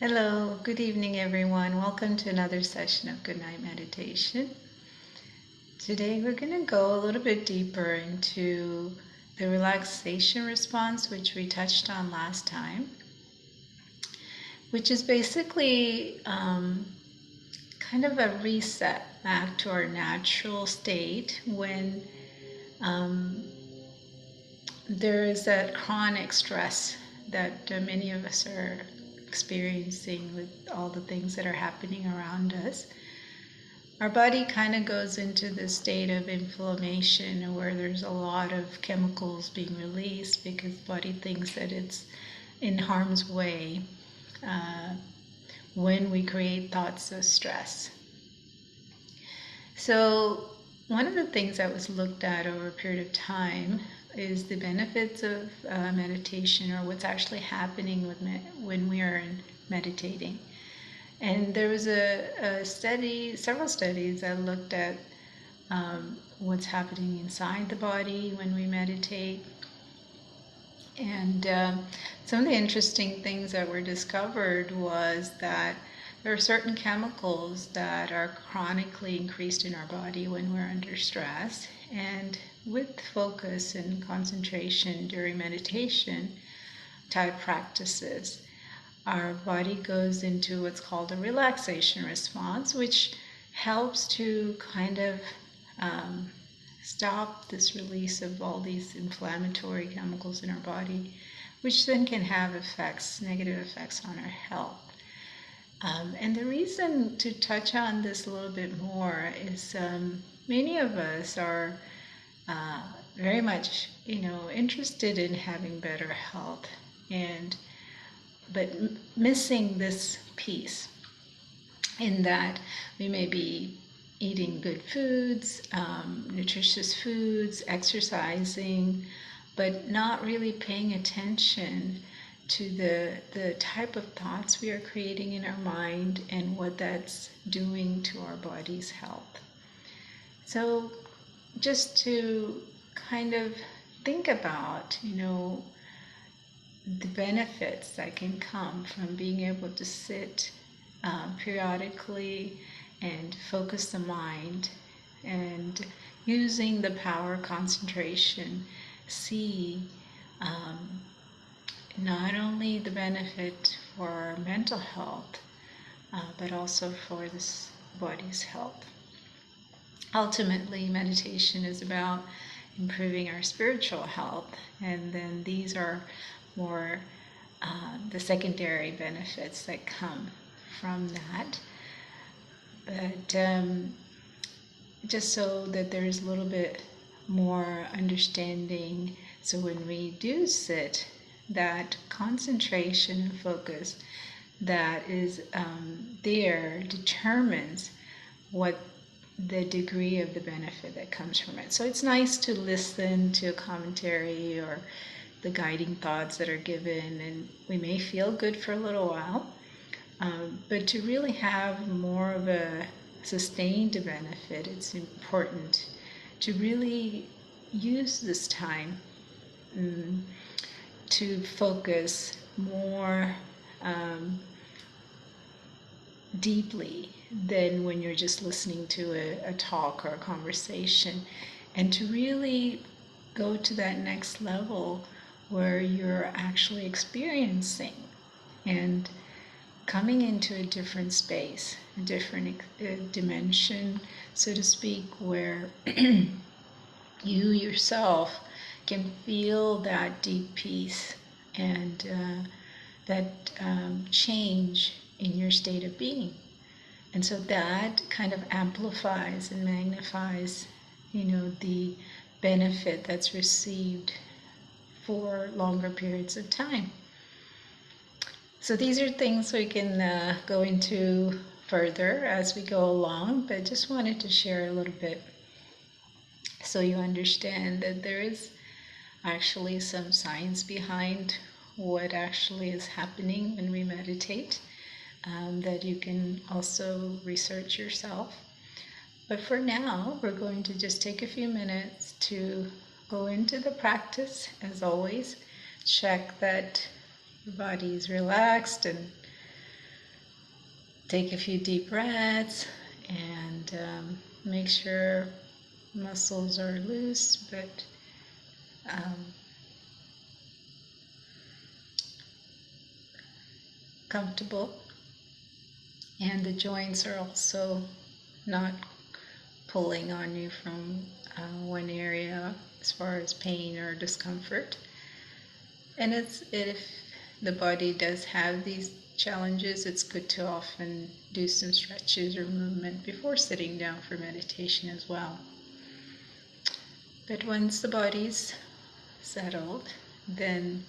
Hello, good evening everyone. Welcome to another session of Good Night Meditation. Today we're going to go a little bit deeper into the relaxation response, which we touched on last time, which is basically kind of a reset back to our natural state when there is that chronic stress that many of us are experiencing with all the things that are happening around us. Our body kind of goes into this state of inflammation where there's a lot of chemicals being released because the body thinks that it's in harm's way when we create thoughts of stress. So one of the things that was looked at over a period of time is the benefits of meditation, or what's actually happening with when we are meditating. And there was several studies that looked at what's happening inside the body when we meditate. And some of the interesting things that were discovered was that there are certain chemicals that are chronically increased in our body when we're under stress. And with focus and concentration during meditation type practices, our body goes into what's called a relaxation response, which helps to kind of stop this release of all these inflammatory chemicals in our body, which then can have negative effects on our health. And the reason to touch on this a little bit more is many of us are very much, interested in having better health, but missing this piece in that we may be eating good foods, nutritious foods, exercising, but not really paying attention to the type of thoughts we are creating in our mind and what that's doing to our body's health. So just to kind of think about, the benefits that can come from being able to sit periodically and focus the mind, and using the power of concentration, see not only the benefit for our mental health, but also for this body's health. Ultimately, meditation is about improving our spiritual health, and then these are more the secondary benefits that come from that. But just so that there's a little bit more understanding, so when we do sit, that concentration and focus that is there determines what the degree of the benefit that comes from it. So it's nice to listen to a commentary or the guiding thoughts that are given, and we may feel good for a little while, but to really have more of a sustained benefit, it's important to really use this time to focus more deeply than when you're just listening to a talk or a conversation, and to really go to that next level where you're actually experiencing and coming into a different space, a different dimension, so to speak, where you yourself can feel that deep peace and that change in your state of being. And so that kind of amplifies and magnifies, the benefit that's received for longer periods of time. So these are things we can go into further as we go along, but just wanted to share a little bit so you understand that there is actually some science behind what actually is happening when we meditate, that you can also research yourself. But for now, we're going to just take a few minutes to go into the practice. As always, check that your body is relaxed and take a few deep breaths and make sure muscles are loose but comfortable, and the joints are also not pulling on you from one area as far as pain or discomfort. And if the body does have these challenges, it's good to often do some stretches or movement before sitting down for meditation as well. But once the body's settled, then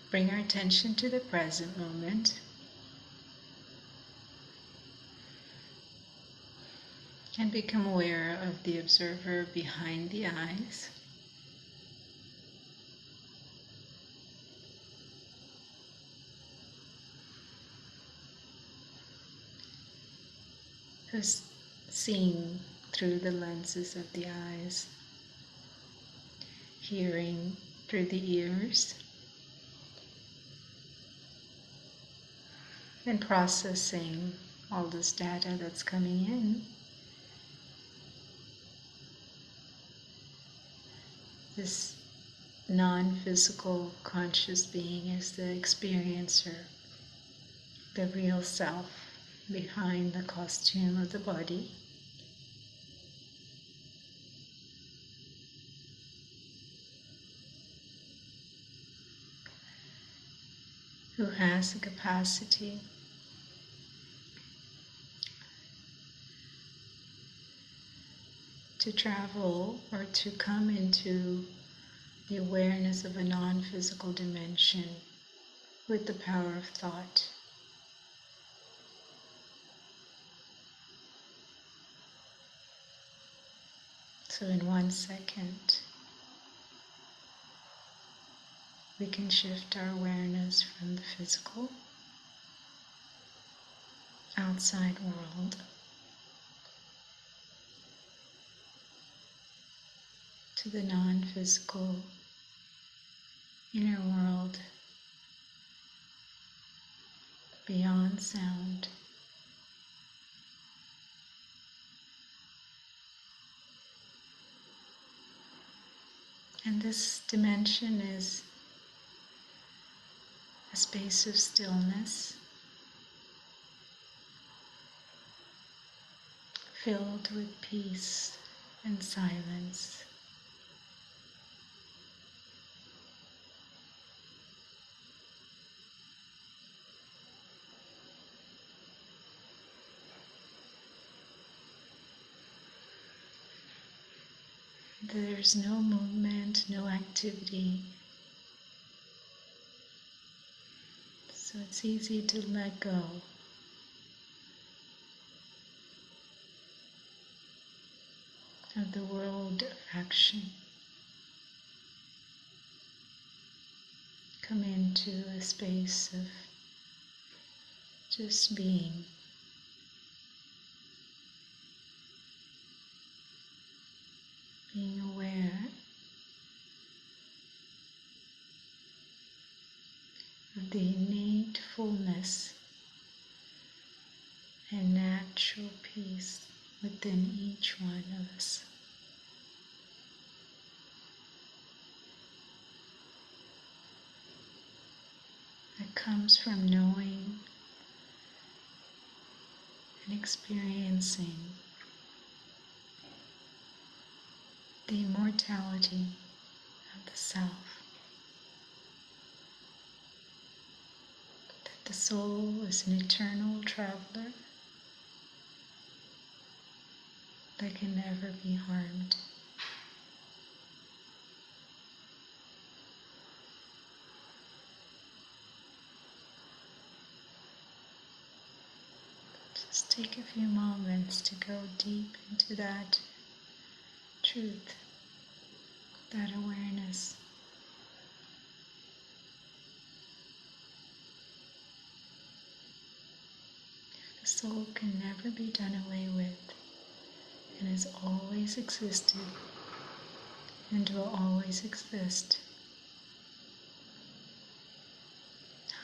bring our attention to the present moment and become aware of the observer behind the eyes. Who's seeing through the lenses of the eyes, hearing through the ears, and processing all this data that's coming in. This non-physical conscious being is the experiencer, the real self behind the costume of the body. Who has the capacity to travel or to come into the awareness of a non-physical dimension with the power of thought. So in 1 second, we can shift our awareness from the physical, outside world to the non-physical inner world beyond sound. And this dimension is a space of stillness, filled with peace and silence. There's no movement, no activity. So it's easy to let go. Of the world of action. Come into a space of just being. Being aware of the innate fullness and natural peace within each one of us. That comes from knowing and experiencing the immortality of the self. That the soul is an eternal traveler that can never be harmed. Just take a few moments to go deep into that truth, that awareness. The soul can never be done away with and has always existed and will always exist.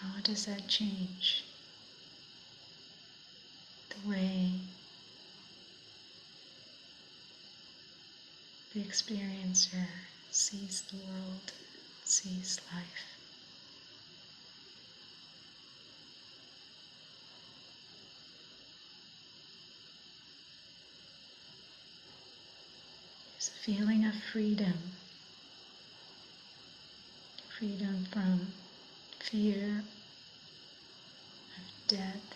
How does that change? way the experiencer sees the world, sees life. There's a feeling of freedom. Freedom from fear of death.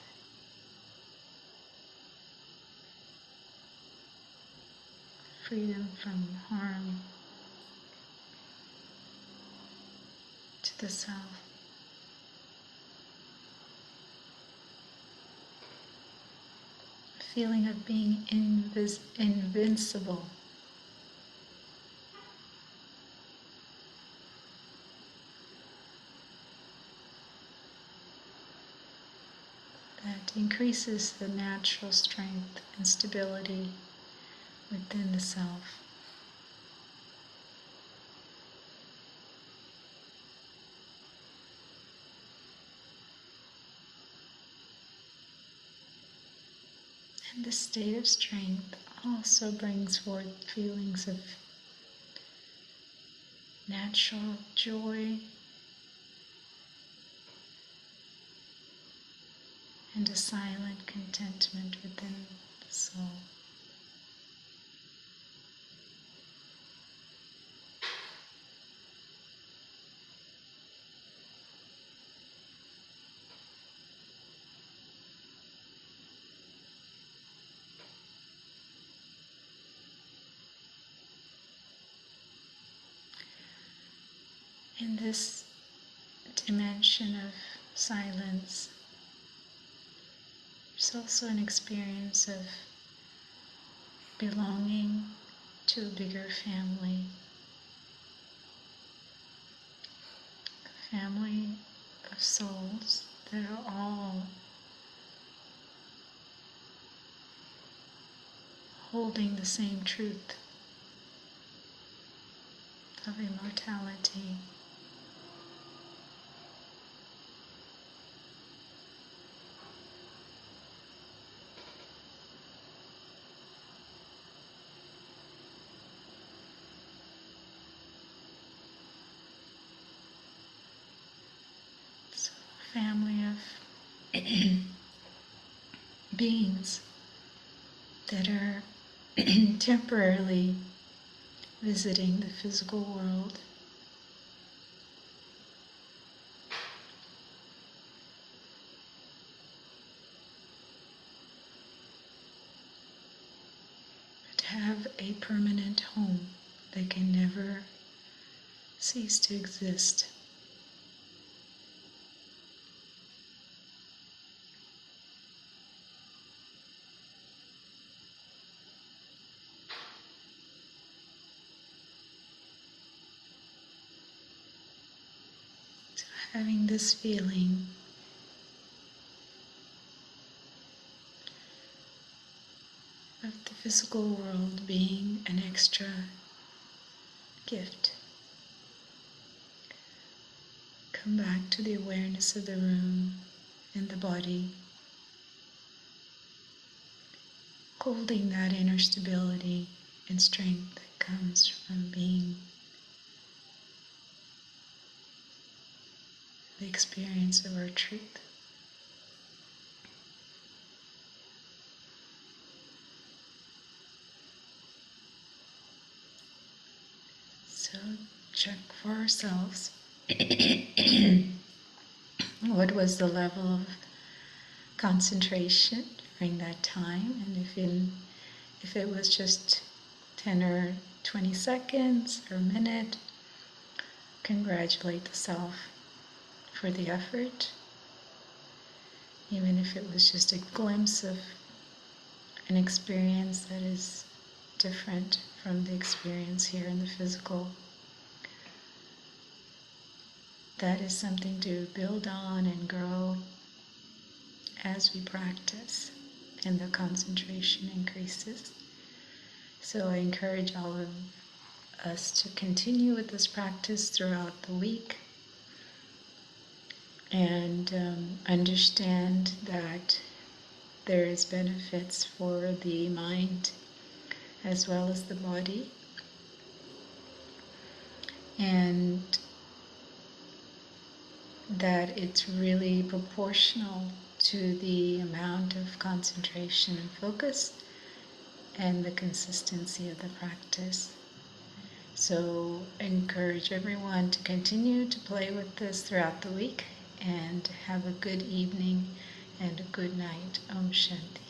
Freedom from harm to the self. A feeling of being invincible. That increases the natural strength and stability within the self. And this state of strength also brings forth feelings of natural joy and a silent contentment within the soul. In this dimension of silence, there's also an experience of belonging to a bigger family. A family of souls that are all holding the same truth of immortality. So, a family of beings that are temporarily visiting the physical world. But have a permanent home that can never cease to exist. So having this feeling of the physical world being an extra gift. Come back to the awareness of the room and the body, holding that inner stability and strength that comes from being the experience of our truth. So check for ourselves what was the level of concentration during that time, and if it was just 10 or 20 seconds or a minute, congratulate the self for the effort. Even if it was just a glimpse of an experience that is different from the experience here in the physical. That is something to build on and grow as we practice and the concentration increases. So I encourage all of us to continue with this practice throughout the week and understand that there is benefits for the mind as well as the body, and that it's really proportional to the amount of concentration and focus and the consistency of the practice. So encourage everyone to continue to play with this throughout the week, and have a good evening and a good night. Om Shanti.